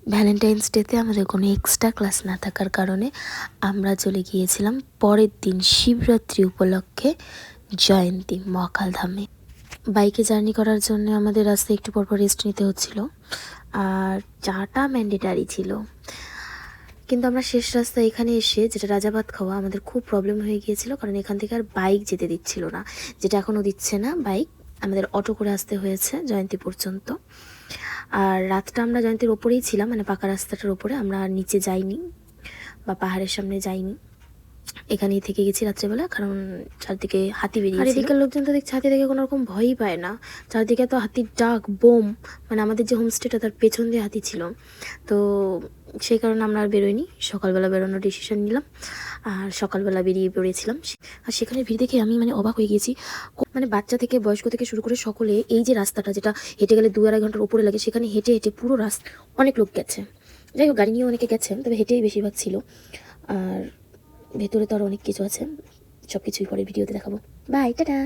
Valentine's ডেতে আমাদের কোনো এক্সট্রা ক্লাস না থাকার কারণে আমরা চলে গিয়েছিলাম পরের দিন শিবরাত্রি উপলক্ষে জয়ন্তী মহাকালধামে। বাইকে জার্নি করার জন্য আমাদের রাস্তায় একটু পরপর রেস্ট নিতে হচ্ছিল, আর চাটা ম্যান্ডেটারি ছিল। কিন্তু আমরা শেষ রাস্তায় এখানে এসে, যেটা রাজাবাদ খাওয়া, আমাদের খুব প্রবলেম হয়ে গিয়েছিল, কারণ এখান থেকে আর বাইক যেতে দিচ্ছিল না, যেটা এখনও দিচ্ছে না বাইক। আমাদের অটো করে আসতে হয়েছে জয়ন্তী পর্যন্ত। আর রাতটা আমরা জয়ন্তীর ওপরেই ছিলাম, মানে পাকা রাস্তাটার ওপরে, আমরা আর নিচে যাইনি বা পাহাড়ের সামনে যাইনি, এখানেই থেকে গেছি রাত্রেবেলা, কারণ চারদিকে হাতি বেরিয়েছিল। আর এদিকের লোকজন তো দেখছি হাতি দেখে কোনো রকম ভয়ই পায় না, চারদিকে তো হাতির ডাক বোম। মানে আমাদের যে হোমস্টেটা তার পেছন দিয়ে হাতি ছিল, তো সেই কারণে আমরা আর বেরোইনি, সকালবেলা বেরোনোর ডিসিশন নিলাম আর সকালবেলা বেরিয়ে পড়েছিলাম। আর সেখানে ভিড় দেখে আমি মানে অবাক হয়ে গিয়েছি, মানে বাচ্চা থেকে বয়স্ক থেকে শুরু করে সকলে এই যে রাস্তাটা, যেটা হেঁটে গেলে 2-2.5 ঘন্টার উপরে লাগে, সেখানে হেঁটে হেঁটে পুরো রাস্তা অনেক লোক গেছে। যাই হোক, গাড়ি নিয়ে অনেকে গেছে, তবে হেঁটেই বেশিরভাগ ছিল। আর ভেতরে তো আরও অনেক কিছু আছে, সব কিছুই পরে ভিডিওতে দেখাবো। Bye, tata.